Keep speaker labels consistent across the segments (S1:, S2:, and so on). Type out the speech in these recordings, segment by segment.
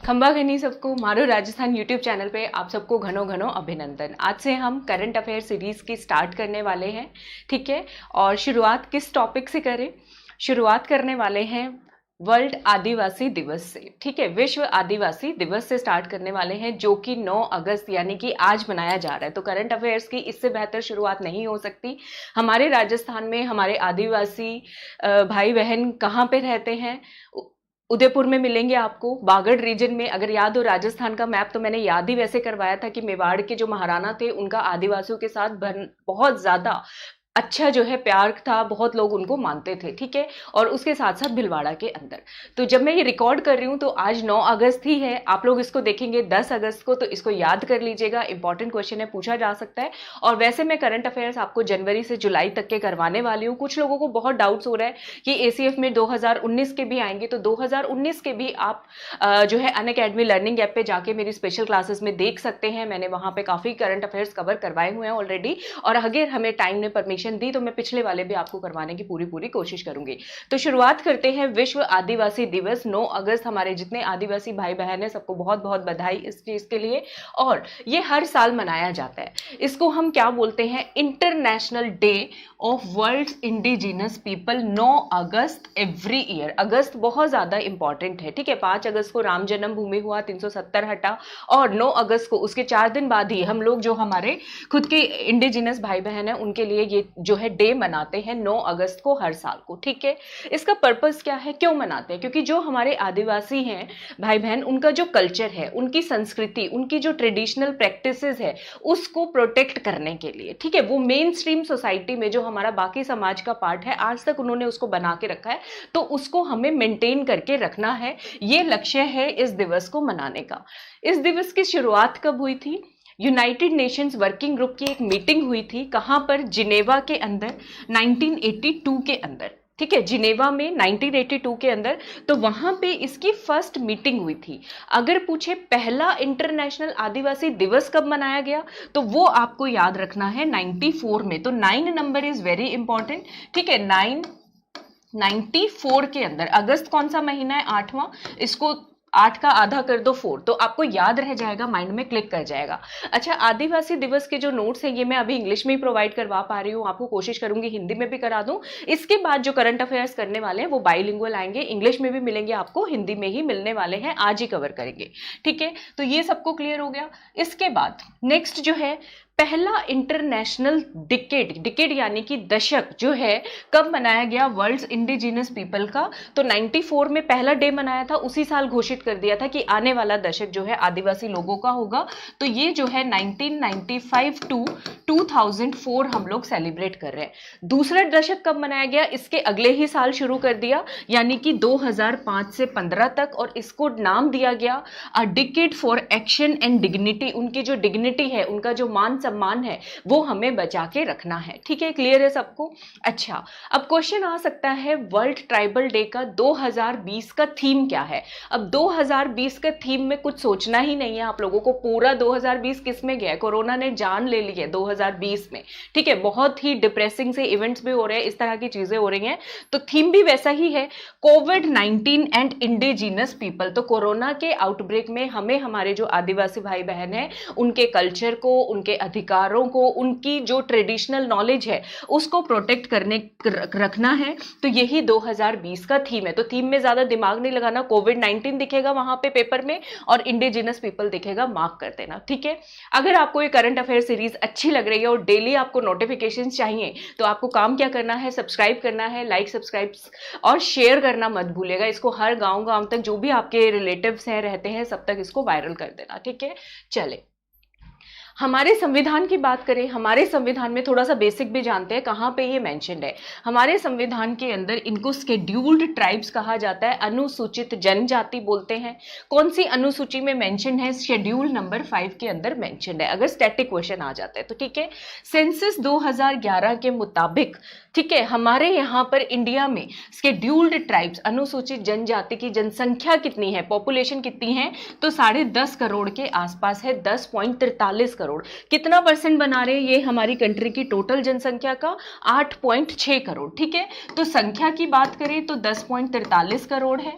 S1: खंबा घनी सबको मारो राजस्थान यूट्यूब चैनल पे आप सबको घनो घनो अभिनंदन। आज से हम करंट अफेयर सीरीज की स्टार्ट करने वाले हैं, ठीक है। और शुरुआत किस टॉपिक से करें? शुरुआत करने वाले हैं वर्ल्ड आदिवासी दिवस से, ठीक है। विश्व आदिवासी दिवस से स्टार्ट करने वाले हैं, जो कि 9 अगस्त यानी कि आज मनाया जा रहा है। तो करंट अफेयर्स की इससे बेहतर शुरुआत नहीं हो सकती। हमारे राजस्थान में हमारे आदिवासी भाई बहन कहाँ पे रहते हैं? उदयपुर में मिलेंगे आपको, बागड़ रीजन में। अगर याद हो राजस्थान का मैप, तो मैंने याद ही वैसे करवाया था कि मेवाड़ के जो महाराणा थे उनका आदिवासियों के साथ बहुत ज्यादा अच्छा जो है प्यार था, बहुत लोग उनको मानते थे, ठीक है। और उसके साथ साथ भिलवाड़ा के अंदर। तो जब मैं ये रिकॉर्ड कर रही हूं तो आज 9 अगस्त ही है। आप लोग इसको देखेंगे 10 अगस्त को, तो इसको याद कर लीजिएगा। इंपॉर्टेंट क्वेश्चन है, पूछा जा सकता है। और वैसे मैं करंट अफेयर्स आपको जनवरी से जुलाई तक के करवाने वाली हूँ। कुछ लोगों को बहुत डाउट्स हो रहा है कि एसीएफ में 2019 के भी आएंगे, तो 2019 के भी आप जो है अनअकैडमी लर्निंग ऐप पे जाके मेरी स्पेशल क्लासेस में देख सकते हैं। मैंने वहां पे काफी करंट अफेयर्स कवर करवाए हुए हैं ऑलरेडी, और अगर हमें टाइम ने परमिशन दी तो मैं पिछले वाले भी आपको करवाने की पूरी कोशिश करूंगी। तो शुरुआत करते हैं विश्व आदिवासी दिवस 9 अगस्त। हमारे जितने आदिवासी भाई बहन हैं सबको बहुत बहुत बधाई इस चीज के लिए। और ये हर साल मनाया जाता है। इसको हम क्या बोलते हैं? International day of world indigenous people, 9 अगस्त एवरी ईयर। अगस्त बहुत ज्यादा इंपॉर्टेंट है, ठीक है। 5 अगस्त को राम जन्मभूमि हुआ, 370 हटा, और 9 अगस्त को उसके 4 दिन बाद ही हम लोग जो हमारे खुद के इंडिजिनस भाई बहन है उनके लिए ये जो है डे मनाते हैं 9 अगस्त को हर साल को, ठीक है। इसका पर्पस क्या है, क्यों मनाते हैं? क्योंकि जो हमारे आदिवासी हैं भाई बहन, उनका जो कल्चर है, उनकी संस्कृति, उनकी जो ट्रेडिशनल प्रैक्टिसेस है, उसको प्रोटेक्ट करने के लिए, ठीक है। वो मेन स्ट्रीम सोसाइटी में जो हमारा बाकी समाज का पार्ट है, आज तक उन्होंने उसको बना के रखा है, तो उसको हमें मेंटेन करके रखना है। ये लक्ष्य है इस दिवस को मनाने का। इस दिवस की शुरुआत कब हुई थी? यूनाइटेड नेशंस वर्किंग ग्रुप की एक मीटिंग हुई थी। कहां पर? जिनेवा के अंदर, 1982 के अंदर, ठीक है। जिनेवा में 1982 के अंदर। तो वहां पे इसकी फर्स्ट मीटिंग हुई थी। अगर पूछे पहला इंटरनेशनल आदिवासी दिवस कब मनाया गया, तो वो आपको याद रखना है 94 में। तो 9 नंबर इज वेरी इंपॉर्टेंट, ठीक है। 994 के अंदर। अगस्त कौन सा महीना है? 8वां। इसको 8 का आधा कर दो 4, तो आपको याद रह जाएगा, माइंड में क्लिक कर जाएगा। अच्छा, आदिवासी दिवस के जो नोट्स हैं ये मैं अभी इंग्लिश में ही प्रोवाइड करवा पा रही हूँ, आपको कोशिश करूंगी हिंदी में भी करा दूं। इसके बाद जो करंट अफेयर्स करने वाले हैं वो बाइलिंगुअल आएंगे, इंग्लिश में भी मिलेंगे आपको, हिंदी में ही मिलने वाले हैं, आज ही कवर करेंगे, ठीक है। तो ये सबको क्लियर हो गया। इसके बाद नेक्स्ट जो है पहला इंटरनेशनल डिकेड यानी कि दशक जो है कब मनाया गया वर्ल्ड इंडिजिनस पीपल का? तो 94 में पहला डे मनाया था, उसी साल घोषित कर दिया था कि आने वाला दशक जो है आदिवासी लोगों का होगा। तो ये जो है 1995 टू 2004 हम लोग सेलिब्रेट कर रहे हैं। दूसरा दशक कब मनाया गया? इसके अगले ही साल शुरू कर दिया, यानी कि 2005 से 15 तक, और इसको नाम दिया गया अ decade for action and dignity. उनकी जो डिग्निटी है, उनका जो मान सम्मान है, वो हमें बचा के रखना है, ठीक है। क्लियर है सबको? अच्छा, अब क्वेश्चन आ सकता है वर्ल्ड ट्राइबल डे का 2020 का थीम क्या है? अब 2020 का थीम में कुछ सोचना ही नहीं है आप लोगों को। पूरा 2020 किस में गया है? कोरोना ने जान ले ली है 2020 में, ठीक है। बहुत ही डिप्रेसिंग से इवेंट्स भी हो रहे हैं, इस तरह की चीजें हो रही हैं, तो थीम भी वैसा ही है, कोविड-19 एंड इंडिजिनस पीपल। तो कोरोना के आउटब्रेक में हमें हमारे जो आदिवासी भाई बहन हैं उनके कल्चर को, उनके अधिकारों को, उनकी जो ट्रेडिशनल नॉलेज है उसको प्रोटेक्ट करने रखना है। तो यही 2020 का थीम है। तो थीम में ज्यादा दिमाग नहीं लगाना, कोविड-19 दिखेगा वहां पे पेपर में और इंडिजिनस पीपल दिखेगा, मार्क कर देना, ठीक है। अगर आपको ये करंट अफेयर सीरीज अच्छी लग रही है और डेली आपको नोटिफिकेशंस चाहिए, तो आपको काम क्या करना है? सब्सक्राइब करना है, लाइक सब्सक्राइब और शेयर करना मत भूलिएगा। इसको हर गांव तक जो भी आपके रिलेटिव्स हैं, रहते हैं, सब तक इसको वायरल कर देना, ठीक है। चले, हमारे संविधान की बात करें। हमारे संविधान में थोड़ा सा बेसिक भी जानते हैं, कहाँ पे ये मेंशन्ड है। हमारे संविधान के अंदर इनको शेड्यूल्ड ट्राइब्स कहा जाता है, अनुसूचित जनजाति बोलते हैं। कौन सी अनुसूची में मेंशन है? शेड्यूल नंबर 5 के अंदर मेंशन्ड है, अगर स्टैटिक क्वेश्चन आ जाता है तो, ठीक है। सेंसस 2011 के मुताबिक, ठीक है, हमारे यहाँ पर इंडिया में शेड्यूल्ड ट्राइब्स, अनुसूचित जनजाति की जनसंख्या कितनी है, पॉपुलेशन कितनी है? तो 10.5 करोड़ के आसपास है, 10.43 करोड़। कितना परसेंट बना रहे हैं ये हमारी कंट्री की टोटल जनसंख्या का? 8.6 करोड़, ठीक है। तो संख्या की बात करें तो 10.43 करोड़ है,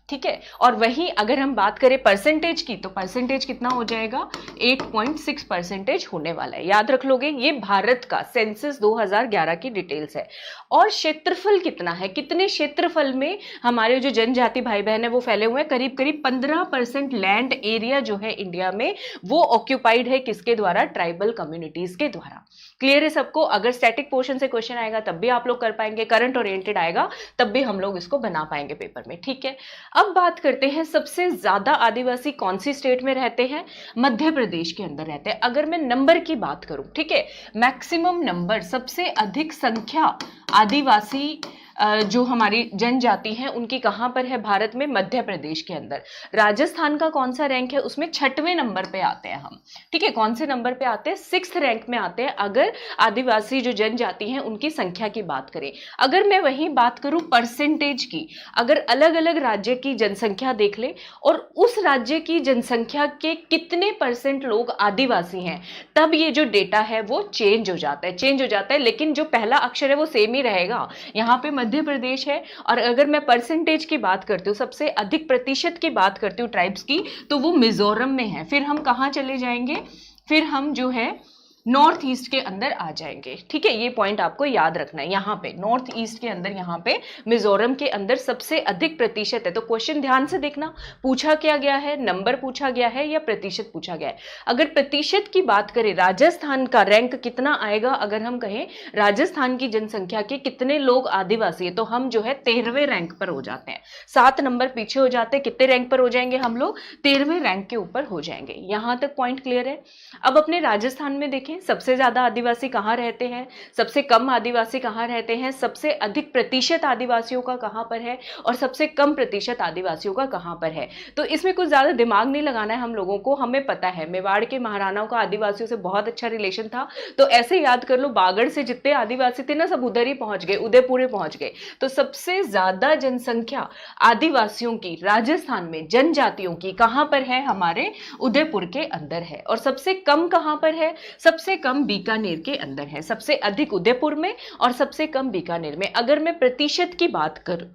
S1: ठीक है। और वहीं अगर हम बात करें परसेंटेज की, तो परसेंटेज कितना हो जाएगा, 8.6% होने वाला है। याद रख लोगे, ये भारत का सेंसस 2011 की डिटेल्स है। और क्षेत्रफल कितना है, कितने क्षेत्रफल में हमारे जो जनजाति भाई बहन है वो फैले हुए हैं, करीब करीब 15% लैंड एरिया जो है इंडिया में वो ऑक्यूपाइड है किसके द्वारा, ट्राइबल कम्युनिटीज के द्वारा। क्लियर है सबको? अगर स्टैटिक पोर्शन से क्वेश्चन आएगा तब भी आप लोग कर पाएंगे, करंट ओरिएंटेड आएगा तब भी हम लोग इसको बना पाएंगे पेपर में। ठीक है, अब बात करते हैं सबसे ज्यादा आदिवासी कौन सी स्टेट में रहते हैं, मध्य प्रदेश के अंदर रहते हैं। अगर मैं नंबर की बात करूं, ठीक है, मैक्सिमम नंबर, सबसे अधिक संख्या आदिवासी जो हमारी जनजाति है उनकी कहां पर है भारत में, मध्य प्रदेश के अंदर। राजस्थान का कौन सा रैंक है, उसमें 6वें नंबर पे आते हैं हम। ठीक है, कौन से नंबर पे आते हैं, 6th रैंक में आते हैं अगर आदिवासी जो जनजाति हैं उनकी संख्या की बात करें। अगर मैं वही बात करूं परसेंटेज की, अगर अलग अलग राज्य की जनसंख्या देख ले और उस राज्य की जनसंख्या के कितने % लोग आदिवासी हैं, तब ये जो डेटा है वो चेंज हो जाता है, लेकिन जो पहला अक्षर है वो सेम ही रहेगा। यहाँ पे मध्य प्रदेश है। और अगर मैं परसेंटेज की बात करती हूँ, सबसे अधिक प्रतिशत की बात करती हूँ ट्राइब्स की, तो वो मिजोरम में है। फिर हम कहाँ चले जाएंगे, फिर हम जो है नॉर्थ ईस्ट के अंदर आ जाएंगे। ठीक है, ये पॉइंट आपको याद रखना है। यहाँ पे नॉर्थ ईस्ट के अंदर, यहाँ पे मिजोरम के अंदर सबसे अधिक प्रतिशत है। तो क्वेश्चन ध्यान से देखना, पूछा क्या गया है, नंबर पूछा गया है या प्रतिशत पूछा गया है। अगर प्रतिशत की बात करें, राजस्थान का रैंक कितना आएगा, अगर हम कहें राजस्थान की जनसंख्या के कितने लोग आदिवासी है, तो हम जो है 13वें रैंक पर हो जाते हैं, 7 नंबर पीछे हो जाते हैं। कितने रैंक पर हो जाएंगे हम लोग, 13वें रैंक के ऊपर हो जाएंगे। यहां तक पॉइंट क्लियर है। अब अपने राजस्थान में देखें, सबसे ज्यादा आदिवासी कहां रहते हैं, सबसे कम आदिवासी कहां रहते हैं, सबसे अधिक प्रतिशत आदिवासियों का कहां पर है और सबसे कम प्रतिशत आदिवासियों का कहां पर है। तो इसमें कुछ ज्यादा दिमाग नहीं लगाना है हम लोगों को, हमें पता है मेवाड़ के महाराणाओं का आदिवासियों से बहुत अच्छा रिलेशन था। तो ऐसे याद कर लो, बागड़ से जितने आदिवासी थे ना, सब उधर ही पहुंच गए, उदयपुर ही पहुंच गए। तो सबसे ज्यादा जनसंख्या आदिवासियों की राजस्थान में, जनजातियों की कहां पर है, हमारे उदयपुर के अंदर है। और सबसे कम कहां पर है, सबसे कम बीकानेर के अंदर है। सबसे अधिक उदयपुर में और सबसे कम बीकानेर में। अगर मैं प्रतिशत की बात करूं,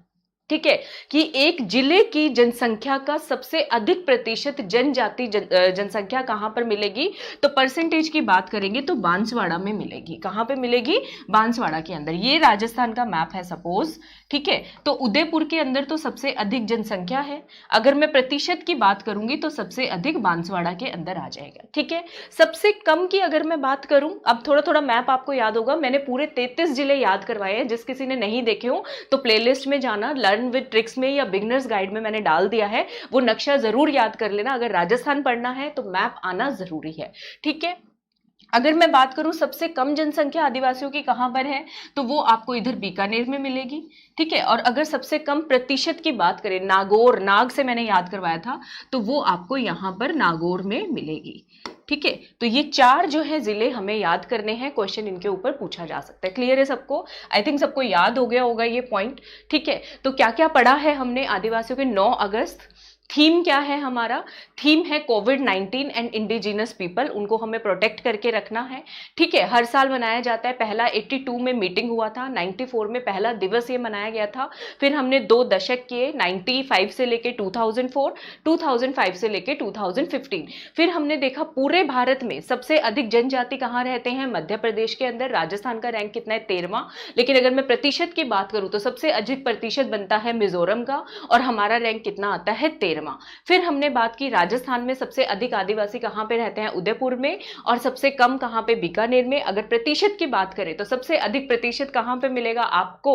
S1: ठीक है, कि एक जिले की जनसंख्या का सबसे अधिक प्रतिशत जनजाति जनसंख्या कहां पर मिलेगी, तो परसेंटेज की बात करेंगे तो बांसवाड़ा में मिलेगी। कहां पे मिलेगी, बांसवाड़ा के अंदर। ये राजस्थान का मैप है सपोज, ठीक है। तो उदयपुर के अंदर तो सबसे अधिक जनसंख्या है। अगर मैं प्रतिशत की बात करूंगी तो सबसे अधिक बांसवाड़ा के अंदर आ जाएगा। ठीक है, सबसे कम की अगर मैं बात करूं, अब थोड़ा थोड़ा मैप आपको याद होगा, मैंने पूरे 33 जिले याद करवाए हैं। जिस किसी ने नहीं देखे हो तो प्लेलिस्ट में जाना, लर्न विद ट्रिक्स में या बिगनर्स गाइड में मैंने डाल दिया है, वो नक्शा जरूर याद कर लेना। अगर राजस्थान पढ़ना है तो मैप आना जरूरी है। ठीक है, अगर मैं बात करूं सबसे कम जनसंख्या आदिवासियों की कहां पर है, तो वो आपको इधर बीकानेर में मिलेगी। ठीक है, और अगर सबसे कम प्रतिशत की बात करें, नागौर, नाग से मैंने याद करवाया था, तो वो आपको यहां पर नागौर में मिलेगी। ठीक है, तो ये 4 जो है जिले हमें याद करने हैं, क्वेश्चन इनके ऊपर पूछा जा सकता है। क्लियर है सबको? आई थिंक सबको याद हो गया होगा ये पॉइंट। ठीक है, तो क्या क्या पढ़ा है हमने आदिवासियों के 9 अगस्त। थीम क्या है हमारा, थीम है कोविड-19 एंड इंडिजिनस पीपल, उनको हमें प्रोटेक्ट करके रखना है। ठीक है, हर साल मनाया जाता है। पहला 82 में मीटिंग हुआ था, 94 में पहला दिवस ये मनाया गया था। फिर हमने 2 दशक किए, 95 से लेके 2004, 2005 से लेके 2015। फिर हमने देखा पूरे भारत में सबसे अधिक जनजाति कहाँ रहते हैं, मध्य प्रदेश के अंदर। राजस्थान का रैंक कितना है, 13वां। लेकिन अगर मैं प्रतिशत की बात करूं तो सबसे अधिक प्रतिशत बनता है मिजोरम का, और हमारा रैंक कितना आता है, 13वां। फिर हमने बात की राजस्थान में सबसे अधिक आदिवासी कहां पे रहते हैं, उदयपुर में, और सबसे कम कहां पे, बीकानेर में। अगर प्रतिशत की बात करें तो सबसे अधिक प्रतिशत कहां पे मिलेगा आपको,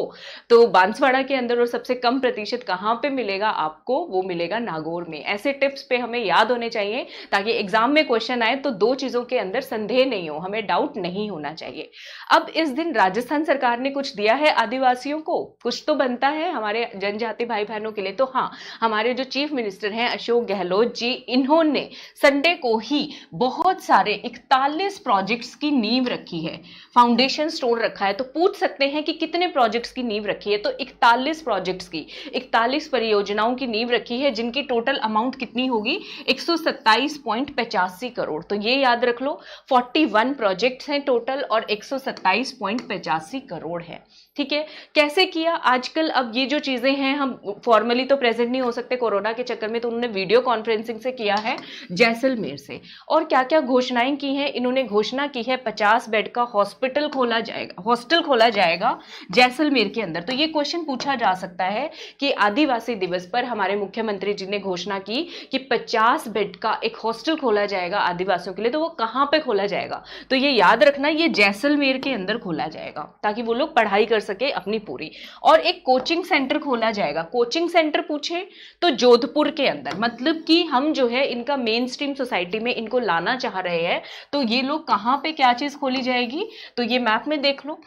S1: तो बांसवाड़ा के अंदर। और सबसे कम प्रतिशत कहां पे मिलेगा आपको, वो मिलेगा नागौर में। ऐसे टिप्स पे हमें याद होने चाहिए ताकि एग्जाम में क्वेश्चन आए तो 2 चीजों के अंदर संदेह नहीं हो, हमें डाउट नहीं होना चाहिए। अब इस दिन राजस्थान सरकार ने कुछ दिया है आदिवासियों को, कुछ तो बनता है हमारे जनजाति भाई बहनों के लिए। तो हाँ, हमारे जो चीफ मिनिस्टर हैं अशोक गहलोत जी, इन्होंने संडे को ही बहुत सारे 41 प्रोजेक्ट्स की नींव रखी है, फाउंडेशन स्टोन रखा है। तो पूछ सकते हैं कि कितने प्रोजेक्ट्स की नींव रखी है, तो 41 प्रोजेक्ट्स की, 41 परियोजनाओं की नींव रखी है, जिनकी टोटल अमाउंट कितनी होगी, 127.85 करोड़। तो ये याद रख लो, 41 प्रोजेक्ट्स हैं टोटल और 127.85 करोड़ है। ठीक है, कैसे किया आजकल, अब ये जो चीजें हैं हम फॉर्मली तो प्रेजेंट नहीं हो सकते कोरोना के चक्कर में, तो उन्होंने वीडियो कॉन्फ्रेंसिंग से किया है जैसलमेर से। और क्या क्या घोषणाएं की हैं इन्होंने, घोषणा की है 50 बेड का हॉस्पिटल खोला जाएगा, हॉस्टल खोला जाएगा जैसलमेर के अंदर। तो ये क्वेश्चन पूछा जा सकता है कि आदिवासी दिवस पर हमारे मुख्यमंत्री जी ने घोषणा की कि 50 बेड का एक हॉस्टल खोला जाएगा आदिवासियों के लिए, तो वो कहां पे खोला जाएगा, तो ये याद रखना ये जैसलमेर के अंदर खोला जाएगा ताकि वो लोग पढ़ाई कर सके अपनी पूरी। और एक कोचिंग सेंटर खोला जाएगा, कोचिंग सेंटर पूछे तो जोधपुर के अंदर, मतलब कि हम जो है इनका मेन स्ट्रीम सोसाइटी में इनको लाना चाह रहे हैं, तो ये लोग कहां पे क्या चीज खोली जाएगी, तो ये मैप में देख लो,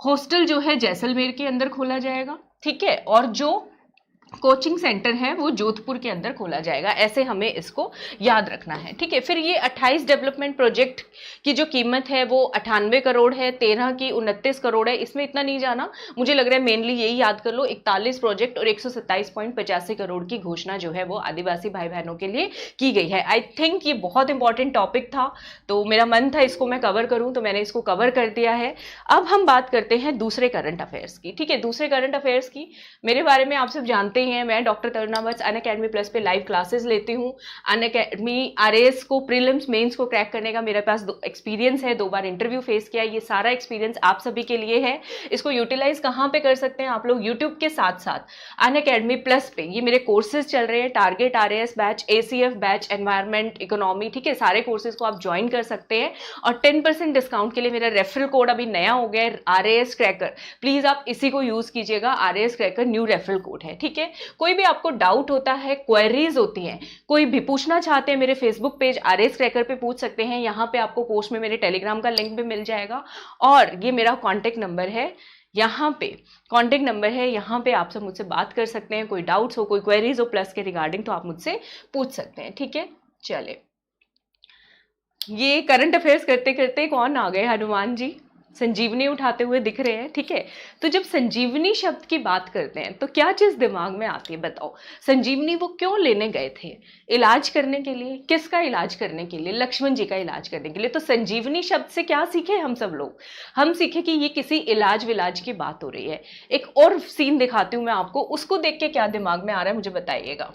S1: हॉस्टल जो है जैसलमेर के अंदर खोला जाएगा, ठीक है, और जो कोचिंग सेंटर है वो जोधपुर के अंदर खोला जाएगा, ऐसे हमें इसको याद रखना है, ठीक है। फिर ये 28 डेवलपमेंट प्रोजेक्ट की जो कीमत है वो 98 करोड़ है, 13 की 29 करोड़ है, इसमें इतना नहीं जाना, मुझे लग रहा है मेनली यही याद कर लो, 41 प्रोजेक्ट और 127.85 करोड़ की घोषणा जो है वो आदिवासी भाई बहनों के लिए की गई है। आई थिंक ये बहुत इंपॉर्टेंट टॉपिक था, तो मेरा मन था इसको मैं कवर करूं, तो मैंने इसको कवर कर दिया है। अब हम बात करते हैं दूसरे करंट अफेयर्स की, ठीक है। दूसरे करंट अफेयर्स की मेरे बारे में आप सब जानते हैं, मैं डॉक्टर तरुणा वत्स अनअकैडमी प्लस पे लाइव क्लासेस लेती हूँ। अनअकैडमी आरएएस को प्रीलिम्स मेंस को क्रैक करने का मेरे पास एक्सपीरियंस है, 2 बार इंटरव्यू फेस किया, ये सारा एक्सपीरियंस आप सभी के लिए है। इसको यूटिलाइज कहाँ पे कर सकते हैं आप लोग, यूट्यूब के साथ साथ अनअकैडमी प्लस पे ये मेरे कोर्सेज चल रहे हैं, target RAS batch, ACF batch, environment, economy, ठीक है, सारे कोर्सेज को आप ज्वाइन कर सकते हैं। और 10% डिस्काउंट के लिए मेरा रेफरल कोड अभी नया हो गया है, आरएएस क्रैकर, प्लीज आप इसी को यूज कीजिएगा, RAS cracker new referral code है, ठीक है। कोई भी आपको डाउट होता है, क्वेरीज होती हैं, कोई भी पूछना चाहते हैं, मेरे फेसबुक पेज आरएस क्रैकर पे पूछ सकते हैं, यहाँ पे आपको पोस्ट में मेरे टेलीग्राम का लिंक भी मिल जाएगा, और ये मेरा कॉन्टेक्ट नंबर है, यहाँ पे कॉन्टेक्ट नंबर है, यहाँ पे आप सब मुझसे बात कर सकते हैं, कोई डाउट्स हो, कोई क्वेरीज हो प्लस के रिगार्डिंग, तो आप मुझसे पूछ सकते हैं, ठीक है। चले, ये करंट अफेयर्स करते करते कौन आ गए, हनुमान जी संजीवनी उठाते हुए दिख रहे हैं, ठीक है। तो जब संजीवनी शब्द की बात करते हैं तो क्या चीज दिमाग में आती है बताओ, संजीवनी वो क्यों लेने गए थे, इलाज करने के लिए, किसका इलाज करने के लिए, लक्ष्मण जी का इलाज करने के लिए। तो संजीवनी शब्द से क्या सीखे हम सब लोग, हम सीखे कि ये किसी इलाज विलाज की बात हो रही है। एक और सीन दिखाती हूँ मैं आपको, उसको देख के क्या दिमाग में आ रहा है मुझे बताइएगा।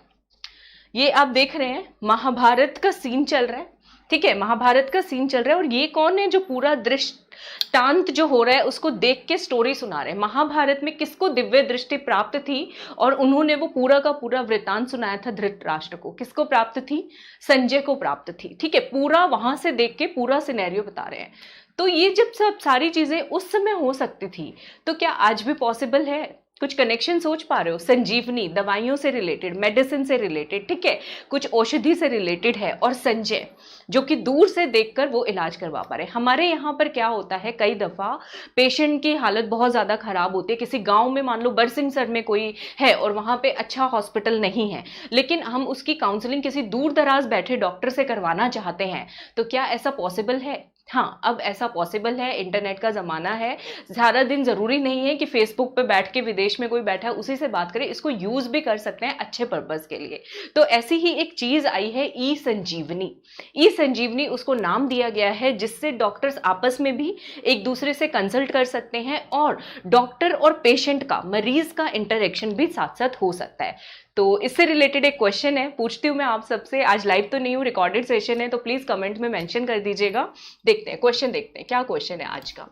S1: ये आप देख रहे हैं महाभारत का सीन चल रहा है, ठीक है, महाभारत का सीन चल रहा है, और ये कौन है जो पूरा दृष्टांत जो हो रहा है उसको देख के स्टोरी सुना रहे हैं। महाभारत में किसको दिव्य दृष्टि प्राप्त थी और उन्होंने वो पूरा का पूरा वृतांत सुनाया था धृतराष्ट्र को, किसको प्राप्त थी, संजय को प्राप्त थी, ठीक है। पूरा वहां से देख के पूरा सिनेरियो बता रहे हैं। तो ये जब सब सारी चीजें उस समय हो सकती थी, तो क्या आज भी पॉसिबल है, कुछ कनेक्शन सोच पा रहे हो, संजीवनी दवाइयों से रिलेटेड, मेडिसिन से रिलेटेड, ठीक है, कुछ औषधि से रिलेटेड है, और संजय जो कि दूर से देखकर वो इलाज करवा पा रहे हैं। हमारे यहाँ पर क्या होता है, कई दफा पेशेंट की हालत बहुत ज्यादा खराब होती है, किसी गांव में मान लो बरसिंहसर में कोई है और वहां पे अच्छा हॉस्पिटल नहीं है, लेकिन हम उसकी काउंसलिंग किसी दूर दराज बैठे डॉक्टर से करवाना चाहते हैं, तो क्या ऐसा पॉसिबल है, हाँ अब ऐसा पॉसिबल है, इंटरनेट का ज़माना है, सारा दिन ज़रूरी नहीं है कि फेसबुक पे बैठ के विदेश में कोई बैठा है उसी से बात करें, इसको यूज़ भी कर सकते हैं अच्छे पर्पज़ के लिए। तो ऐसी ही एक चीज़ आई है ई संजीवनी। ई संजीवनी उसको नाम दिया गया है जिससे डॉक्टर्स आपस में भी एक दूसरे से कंसल्ट कर सकते हैं और डॉक्टर और पेशेंट का, मरीज का इंटरेक्शन भी साथ साथ हो सकता है। तो इससे रिलेटेड एक क्वेश्चन है, पूछती हूँ मैं आप सबसे, आज लाइव तो नहीं हूँ, रिकॉर्डेड सेशन है, तो प्लीज कमेंट में मेंशन कर दीजिएगा। देखते हैं क्वेश्चन, देखते हैं क्या क्वेश्चन है आज का।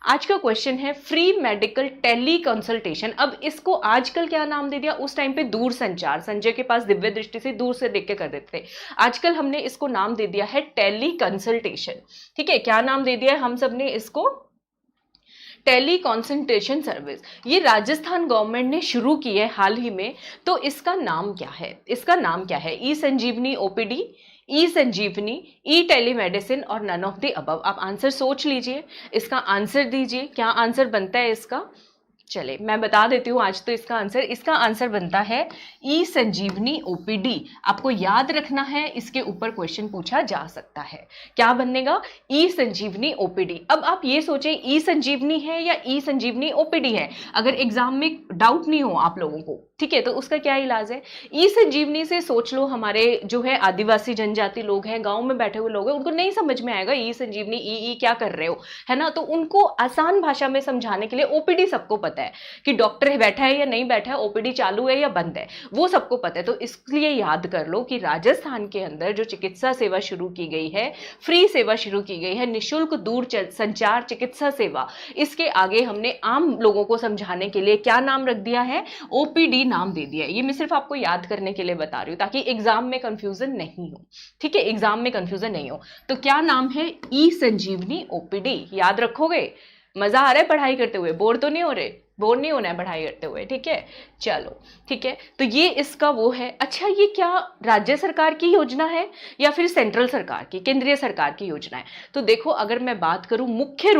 S1: आज का क्वेश्चन है फ्री मेडिकल टेली कंसल्टेशन। अब इसको आजकल क्या नाम दे दिया, उस टाइम पे दूर संचार, संजय के पास दिव्य दृष्टि से दूर से देख के कर देते थे, आजकल हमने इसको नाम दे दिया है टेली कंसल्टेशन, ठीक है। क्या नाम दे दिया है हम सब ने इसको, टेली कंसल्टेशन सर्विस। ये राजस्थान गवर्नमेंट ने शुरू की है हाल ही में, तो इसका नाम क्या है, इसका नाम क्या है, ई संजीवनी ओपीडी, ई संजीवनी, ई टेलीमेडिसिन और नन ऑफ द अबव। आप आंसर सोच लीजिए, इसका आंसर दीजिए, क्या आंसर बनता है इसका। चले मैं बता देती हूँ आज तो इसका आंसर बनता है ई संजीवनी ओपीडी। आपको याद रखना है, इसके ऊपर क्वेश्चन पूछा जा सकता है। क्या बनेगा? ई संजीवनी ओपीडी। अब आप ये सोचें ई संजीवनी है या ई संजीवनी ओपीडी है, अगर एग्जाम में डाउट नहीं हो आप लोगों को, ठीक है, तो उसका क्या इलाज है? ई संजीवनी से सोच लो, हमारे जो है आदिवासी जनजाति लोग हैं, गांव में बैठे हुए लोग हैं, उनको नहीं समझ में आएगा ई संजीवनी ई क्या कर रहे हो, है ना। तो उनको आसान भाषा में समझाने के लिए ओपीडी सबको पता है कि डॉक्टर बैठा है या नहीं बैठा है, ओपीडी चालू है या बंद है, वो सबको पता है। तो इसलिए याद कर लो कि राजस्थान के अंदर जो चिकित्सा सेवा शुरू की गई है, फ्री सेवा शुरू की गई है, निःशुल्क दूर संचार चिकित्सा सेवा, इसके आगे हमने आम लोगों को समझाने के लिए क्या नाम रख दिया है? ओपीडी नाम दे दिया है। ये मैं सिर्फ आपको याद करने के लिए बता रही हूं ताकि एग्जाम में कंफ्यूजन नहीं हो, ठीक है, एग्जाम में कंफ्यूजन नहीं हो। तो क्या नाम है? ई संजीवनी ओपीडी। याद रखोगे? मजा आ रहा है पढ़ाई करते हुए? बोर तो नहीं हो रहे? बोर नहीं होना है पढ़ाई करते हुए, ठीक है। चलो ठीक है, तो ये इसका वो है। अच्छा, ये क्या राज्य सरकार की योजना है या फिर सेंट्रल सरकार की, केंद्रीय सरकार की योजना है? तो देखो, अगर मैं बात करूं मुख्य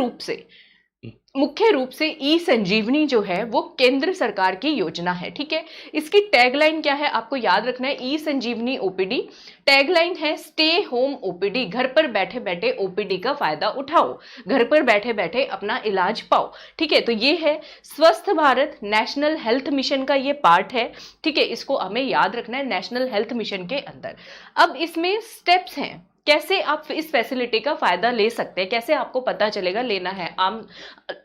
S1: रूप से ई संजीवनी जो है वो केंद्र सरकार की योजना है, ठीक है। इसकी टैगलाइन क्या है आपको याद रखना है, ई संजीवनी ओपीडी। टैगलाइन है स्टे होम ओपीडी, घर पर बैठे बैठे ओपीडी का फायदा उठाओ, घर पर बैठे बैठे अपना इलाज पाओ, ठीक है। तो ये है स्वस्थ भारत नेशनल हेल्थ मिशन का ये पार्ट है, ठीक है, इसको हमें याद रखना है नेशनल हेल्थ मिशन के अंदर। अब इसमें स्टेप्स हैं, कैसे आप इस फैसिलिटी का फायदा ले सकते हैं, कैसे आपको पता चलेगा लेना है।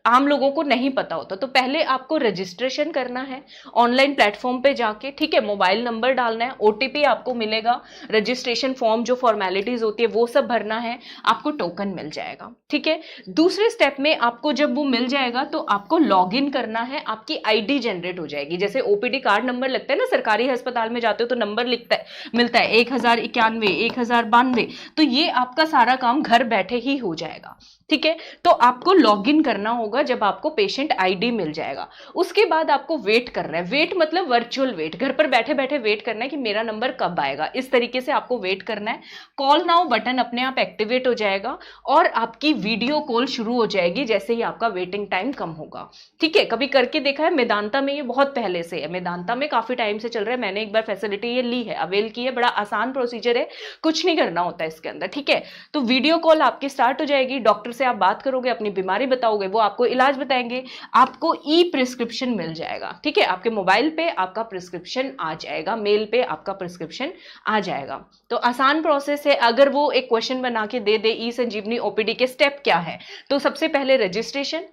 S1: आम लोगों को नहीं पता होता, तो पहले आपको रजिस्ट्रेशन करना है ऑनलाइन प्लेटफॉर्म पे जाके, ठीक है। मोबाइल नंबर डालना है, ओटीपी आपको मिलेगा, रजिस्ट्रेशन फॉर्म जो फॉर्मेलिटीज होती है वो सब भरना है, आपको टोकन मिल जाएगा, ठीक है। दूसरे स्टेप में आपको जब वो मिल जाएगा तो आपको लॉग इन करना है, आपकी आईडी जनरेट हो जाएगी। जैसे ओपीडी कार्ड नंबर लगता है ना, सरकारी अस्पताल में जाते हो तो नंबर मिलता है 1091, 1092, तो ये आपका सारा काम घर बैठे ही हो जाएगा, ठीक है। तो आपको लॉगिन करना होगा जब आपको पेशेंट आईडी मिल जाएगा। उसके बाद आपको वेट करना है, वेट मतलब वर्चुअल वेट, घर पर बैठे बैठे वेट करना है कि मेरा नंबर कब आएगा, इस तरीके से आपको वेट करना है। कॉल नाउ बटन अपने आप एक्टिवेट हो जाएगा और आपकी वीडियो कॉल शुरू हो जाएगी जैसे ही आपका वेटिंग टाइम कम होगा, ठीक है। कभी करके देखा है? मेदांता में ये बहुत पहले से है, मेदांता में काफी टाइम से चल रहा है, मैंने एक बार फैसिलिटी ये ली है, अवेल की है, बड़ा आसान प्रोसीजर है, कुछ नहीं करना होता है इसके अंदर, ठीक है। तो वीडियो कॉल आपकी स्टार्ट हो जाएगी, डॉक्टर से आप बात करोगे, अपनी बीमारी बताओगे, वो आपको इलाज बताएंगे, आपको ई प्रिस्क्रिप्शन मिल जाएगा, ठीक है। आपके मोबाइल पे आपका प्रिस्क्रिप्शन आ जाएगा, मेल पे आपका प्रिस्क्रिप्शन आ जाएगा। तो आसान प्रोसेस है। अगर वो एक क्वेश्चन बना के दे दे ई संजीवनी ओपीडी के स्टेप क्या है, तो सबसे पहले रजिस्ट्रेशन,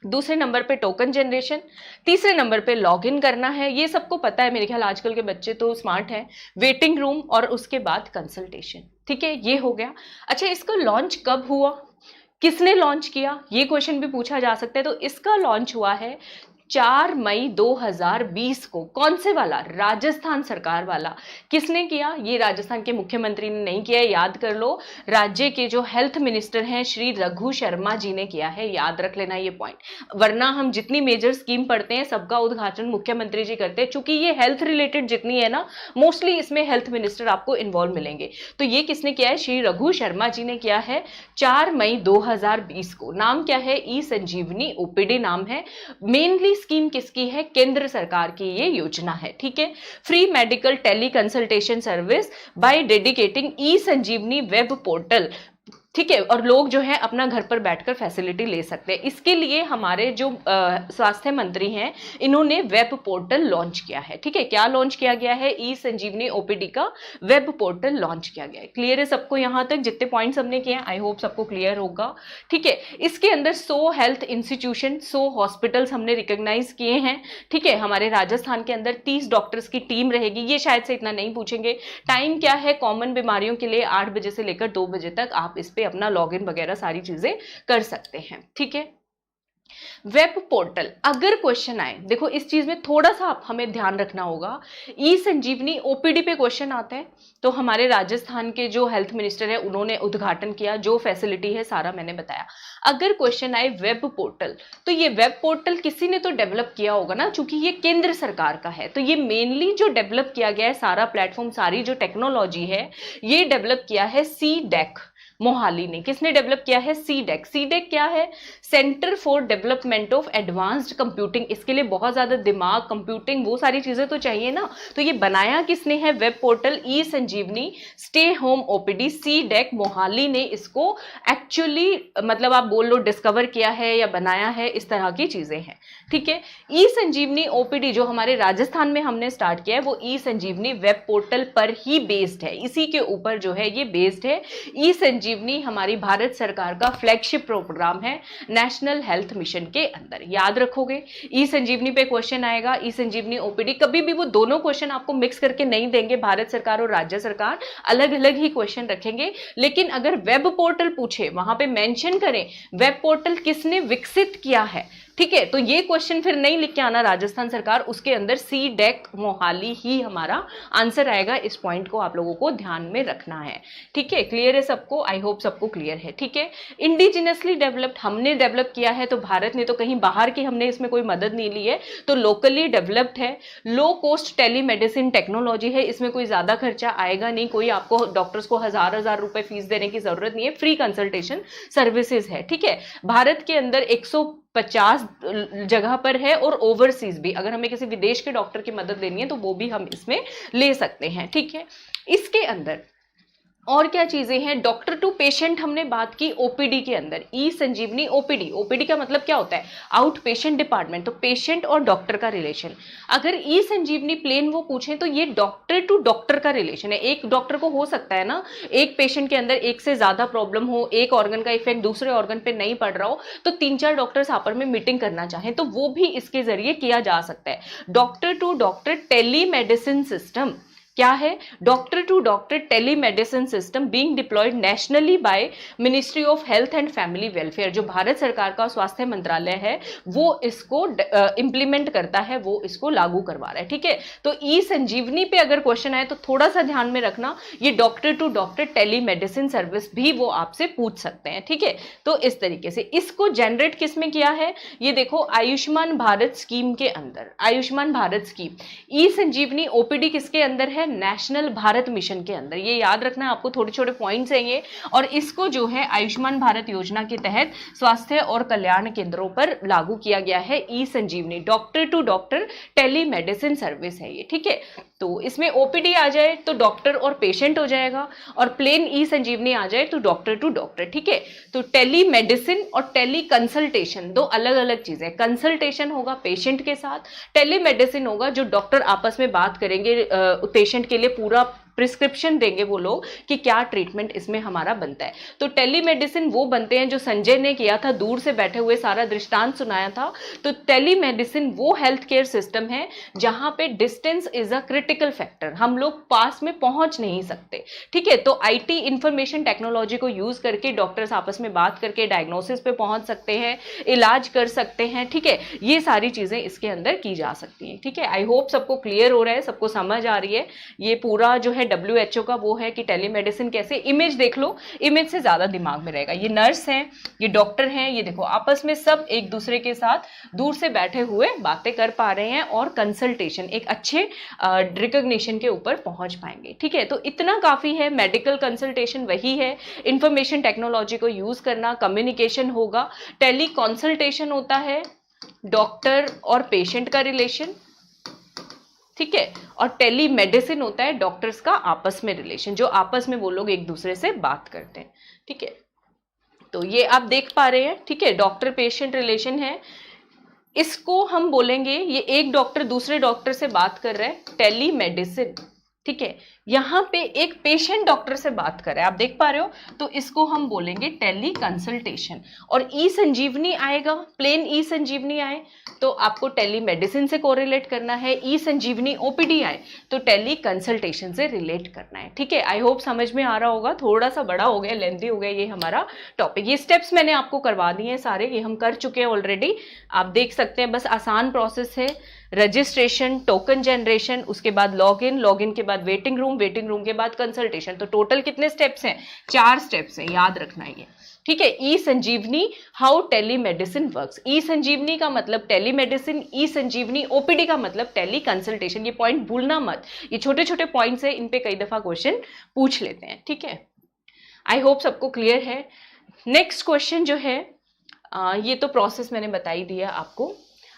S1: दूसरे नंबर पे टोकन जनरेशन, तीसरे नंबर पे लॉगिन करना है, ये सबको पता है मेरे ख्याल, आजकल के बच्चे तो स्मार्ट हैं, वेटिंग रूम और उसके बाद कंसल्टेशन, ठीक है, ये हो गया। अच्छा, इसका लॉन्च कब हुआ, किसने लॉन्च किया, ये क्वेश्चन भी पूछा जा सकता है। तो इसका लॉन्च हुआ है 4 मई 2020 को। कौन से वाला? राजस्थान सरकार वाला। किसने किया? ये राजस्थान के मुख्यमंत्री ने नहीं किया, याद कर लो, राज्य के जो हेल्थ मिनिस्टर हैं श्री रघु शर्मा जी ने किया है, याद रख लेना ये पॉइंट। वरना हम जितनी मेजर स्कीम पढ़ते हैं सबका उद्घाटन मुख्यमंत्री जी करते हैं, चूंकि ये हेल्थ रिलेटेड जितनी है ना, मोस्टली इसमें हेल्थ मिनिस्टर आपको इन्वॉल्व मिलेंगे। तो ये किसने किया है? श्री रघु शर्मा जी ने किया है 4 मई 2020 को। नाम क्या है? ई संजीवनी ओपीडी नाम है। मेनली स्कीम किसकी है? केंद्र सरकार की ये योजना है, ठीक है। Free medical teleconsultation service by dedicating e Sanjeevani web portal, ठीक है। और लोग जो है अपना घर पर बैठकर फैसिलिटी ले सकते हैं। इसके लिए हमारे जो स्वास्थ्य मंत्री हैं, इन्होंने वेब पोर्टल लॉन्च किया है, ठीक है। क्या लॉन्च किया गया है? ई संजीवनी ओपीडी का वेब पोर्टल लॉन्च किया गया है। क्लियर है सबको? यहां तक जितने पॉइंट्स हमने किए हैं आई होप सबको क्लियर होगा, ठीक है। इसके अंदर 100 हेल्थ इंस्टीट्यूशन, 100 हॉस्पिटल्स हमने रिकॉग्नाइज किए हैं, ठीक है। हमारे राजस्थान के अंदर 30 डॉक्टर्स की टीम रहेगी। ये शायद से इतना नहीं पूछेंगे। टाइम क्या है? कॉमन बीमारियों के लिए 8 बजे से लेकर 2 बजे तक आप इस पे अपना लॉगिन वगैरह सारी चीजें कर सकते हैं, ठीक है। वेब पोर्टल, अगर क्वेश्चन आए, देखो इस चीज में थोड़ा सा हमें ध्यान रखना होगा। ई संजीवनी ओपीडी पे क्वेश्चन आते हैं तो हमारे राजस्थान के जो हेल्थ मिनिस्टर है उन्होंने उद्घाटन किया, जो फैसिलिटी है सारा मैंने बताया। अगर क्वेश्चन आए वेब पोर्टल, तो ये वेब पोर्टल किसी ने तो डेवलप किया होगा ना, चूंकि ये केंद्र सरकार का है। तो ये मेनली जो डेवलप किया गया है सारा प्लेटफॉर्म, सारी जो टेक्नोलॉजी है, ये डेवलप किया है सी डेक। मोहाली ने। किसने डेवलप किया है? सीडेक। सीडेक क्या है? Centre for development of advanced computing. इसके लिए बहुत ज्यादा दिमाग, कंप्यूटिंग, वो सारी चीजें तो चाहिए ना, तो ये बनाया किसने है? Web portal e Sanjeevani stay home OPD, CDAC Mohali ने इसको एक्चुअली मतलब आप बोल लो डिस्कवर किया है या बनाया है, इस तरह की चीजें हैं। ठीक है, ई संजीवनी ओपीडी जो हमारे राजस्थान में हमने स्टार्ट किया है वो ई संजीवनी वेब पोर्टल पर ही बेस्ड है, इसी के ऊपर जो है ये बेस्ड है। ई संजीवनी हमारी भारत सरकार का फ्लैगशिप प्रोग्राम है नेशनल हेल्थ मिशन के अंदर, याद रखोगे। ई संजीवनी पे क्वेश्चन आएगा, ई संजीवनी ओपीडी, कभी भी वो दोनों क्वेश्चन आपको मिक्स करके नहीं देंगे, भारत सरकार और राज्य सरकार अलग अलग ही क्वेश्चन रखेंगे। लेकिन अगर वेब पोर्टल पूछे, वहां पे मेंशन करें वेब पोर्टल किसने विकसित किया है, ठीक है, तो ये क्वेश्चन फिर नहीं लिख के आना राजस्थान सरकार, उसके अंदर सीडेक मोहाली ही हमारा आंसर आएगा। इस पॉइंट को आप लोगों को ध्यान में रखना है। ठीक है, क्लियर है सबको? आई होप सबको क्लियर है। ठीक है, इंडिजिनसली डेवलप्ड हमने डेवलप किया है, तो भारत ने तो कहीं बाहर की हमने इसमें कोई मदद नहीं ली है, तो लोकली डेवलप्ड है। लो कॉस्ट टेलीमेडिसिन टेक्नोलॉजी है, इसमें कोई ज्यादा खर्चा आएगा नहीं, कोई आपको डॉक्टर्स को हजार रुपए फीस देने की जरूरत नहीं है, फ्री कंसल्टेशन सर्विसेज है। ठीक है, भारत के अंदर 150 जगह पर है, और ओवरसीज भी, अगर हमें किसी विदेश के डॉक्टर की मदद लेनी है तो वो भी हम इसमें ले सकते हैं। ठीक है, इसके अंदर और क्या चीजें हैं? डॉक्टर टू पेशेंट हमने बात की ओपीडी के अंदर, ई संजीवनी ओपीडी। ओपीडी का मतलब क्या होता है? आउट पेशेंट डिपार्टमेंट, तो पेशेंट और डॉक्टर का रिलेशन। अगर ई संजीवनी प्लेन वो पूछे तो ये डॉक्टर टू डॉक्टर का रिलेशन है। एक डॉक्टर को हो सकता है ना, एक पेशेंट के अंदर एक से ज्यादा प्रॉब्लम हो, एक ऑर्गन का इफेक्ट दूसरे ऑर्गन पे नहीं पड़ रहा हो, तो 3-4 डॉक्टर्स आपस में मीटिंग करना चाहें तो वो भी इसके जरिए किया जा सकता है। Doctor to doctor telemedicine system क्या है? Doctor to doctor telemedicine system being deployed nationally by ministry of health and family welfare. जो भारत सरकार का स्वास्थ्य मंत्रालय है वो इसको इंप्लीमेंट करता है, वो इसको लागू करवा रहा है। ठीक है, तो ई संजीवनी पे अगर क्वेश्चन आए तो थोड़ा सा ध्यान में रखना, ये doctor to doctor telemedicine service भी वो आपसे पूछ सकते हैं। ठीक है, तो इस तरीके से इसको जनरेट किसमें किया है? ये देखो, आयुष्मान भारत स्कीम के अंदर, आयुष्मान भारत स्कीम। ई संजीवनी ओपीडी किसके अंदर है? नेशनल भारत मिशन के अंदर। ये याद रखना है आपको, थोड़े छोटे पॉइंट्स हैं ये, और इसको जो है आयुष्मान भारत योजना के तहत स्वास्थ्य और कल्याण केंद्रों पर लागू किया गया है। E Sanjeevani doctor to doctor telemedicine service है ये। ठीक है, तो इसमें ओपीडी आ जाए तो डॉक्टर और पेशेंट हो जाएगा, और प्लेन ई संजीवनी आ जाए तो डॉक्टर टू डॉक्टर। ठीक है, तो टेलीमेडिसिन और टेली कंसल्टेशन दो अलग अलग चीजें। कंसल्टेशन होगा पेशेंट के साथ, टेलीमेडिसिन होगा जो डॉक्टर आपस में बात करेंगे, पेशेंट के लिए पूरा प्रिस्क्रिप्शन देंगे वो लोग कि क्या ट्रीटमेंट इसमें हमारा बनता है। तो टेलीमेडिसिन वो बनते हैं जो संजय ने किया था, दूर से बैठे हुए सारा दृष्टांत सुनाया था। तो टेलीमेडिसिन वो हेल्थ केयर सिस्टम है जहां पे distance is a critical factor, हम लोग पास में पहुंच नहीं सकते। ठीक है, तो आईटी इंफॉर्मेशन टेक्नोलॉजी को यूज करके डॉक्टर्स आपस में बात करके डायग्नोसिस पे पहुंच सकते हैं, इलाज कर सकते हैं। ठीक है, ये सारी चीजें इसके अंदर की जा सकती हैं। ठीक है, आई होप सबको क्लियर हो रहा है, सबको समझ आ रही है। ये पूरा जो है WHO का वो है कि टेलीमेडिसिन कैसे, इमेज देख लो, इमेज से ज्यादा दिमाग में रहेगा। ये नर्स हैं, ये डॉक्टर हैं, ये देखो आपस में सब एक दूसरे के साथ दूर से बैठे हुए बातें कर पा रहे हैं और कंसल्टेशन एक अच्छे रिकॉग्निशन के ऊपर पहुंच पाएंगे। ठीक है, तो इतना काफी है। मेडिकल कंसल्टेशन वही है, इंफॉर्मेशन टेक्नोलॉजी को यूज करना, कम्युनिकेशन होगा, टेली कंसल्टेशन होता है डॉक्टर और पेशेंट का रिलेशन। ठीक है, और टेलीमेडिसिन होता है डॉक्टर्स का आपस में रिलेशन, जो आपस में वो लोग एक दूसरे से बात करते हैं। ठीक है, तो ये आप देख पा रहे हैं। ठीक है, डॉक्टर पेशेंट रिलेशन है, इसको हम बोलेंगे, ये एक डॉक्टर दूसरे डॉक्टर से बात कर रहा है, टेलीमेडिसिन। ठीक है, यहां पे एक पेशेंट डॉक्टर से बात कर रहा है, आप देख पा रहे हो, तो इसको हम बोलेंगे टेली कंसल्टेशन। और ई संजीवनी आएगा, प्लेन ई संजीवनी आए तो आपको टेलीमेडिसिन से कोरिलेट करना है, ई संजीवनी ओपीडी आए तो टेली कंसल्टेशन से रिलेट करना है। ठीक है, आई होप समझ में आ रहा होगा, थोड़ा सा बड़ा हो गया, लेंथी हो गया ये हमारा टॉपिक। ये स्टेप्स मैंने आपको करवा दिए हैं सारे, ये हम कर चुके हैं ऑलरेडी, आप देख सकते हैं, बस आसान प्रोसेस है। रजिस्ट्रेशन, टोकन जनरेशन, उसके बाद लॉगिन, लॉगिन के बाद वेटिंग रूम, वेटिंग रूम के बाद कंसल्टेशन। तो टोटल कितने स्टेप्स हैं? 4 स्टेप्स हैं, याद रखना ये। ठीक है, e Sanjeevani how telemedicine works. ई संजीवनी का मतलब टेलीमेडिसिन, ई संजीवनी ओपीडी का मतलब टेली कंसल्टेशन। ये पॉइंट भूलना मत, ये छोटे छोटे पॉइंट्स है, इन पे कई दफा क्वेश्चन पूछ लेते हैं। ठीक है, आई होप सबको क्लियर है। नेक्स्ट क्वेश्चन जो है ये तो प्रोसेस मैंने बता ही दिया आपको।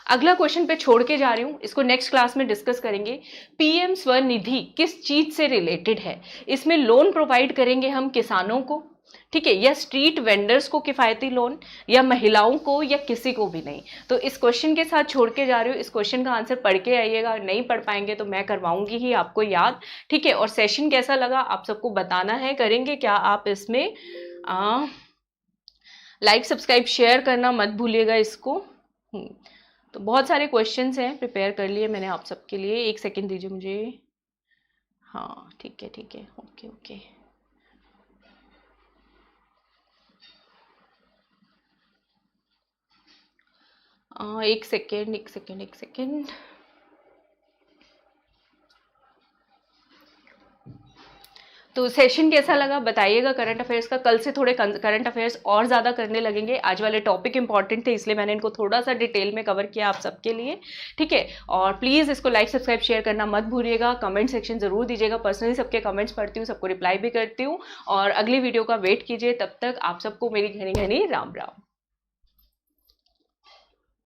S1: अगला क्वेश्चन पे छोड़ के जा रही हूँ, इसको नेक्स्ट क्लास में डिस्कस करेंगे। पीएम स्वनिधि किस चीज से रिलेटेड है? इसमें लोन प्रोवाइड करेंगे हम किसानों को, ठीक है, या स्ट्रीट वेंडर्स को किफायती लोन, या महिलाओं को, या किसी को भी नहीं। तो इस क्वेश्चन के साथ छोड़ के जा रही हूँ, इस क्वेश्चन का आंसर पढ़ के आइएगा, नहीं पढ़ पाएंगे तो मैं करवाऊंगी ही आपको याद, ठीक है। और सेशन कैसा लगा आप सबको बताना है, करेंगे क्या आप इसमें लाइक सब्सक्राइब शेयर करना मत भूलिएगा इसको। तो बहुत सारे क्वेश्चंस हैं, प्रिपेयर कर लिए मैंने आप सबके लिए। एक सेकंड दीजिए मुझे। हाँ ठीक है, ओके ओके। एक सेकेंड। तो सेशन कैसा लगा बताइएगा करंट अफेयर्स का। कल से थोड़े करंट अफेयर्स और ज़्यादा करने लगेंगे। आज वाले टॉपिक इंपॉर्टेंट थे इसलिए मैंने इनको थोड़ा सा डिटेल में कवर किया आप सबके लिए, ठीक है। और प्लीज़ इसको लाइक सब्सक्राइब शेयर करना मत भूलिएगा। कमेंट सेक्शन ज़रूर दीजिएगा, पर्सनली सबके कमेंट्स पढ़ती हूँ, सबको रिप्लाई भी करती हूँ। और अगली वीडियो का वेट कीजिए, तब तक आप सबको मेरी घनी घनी राम राम।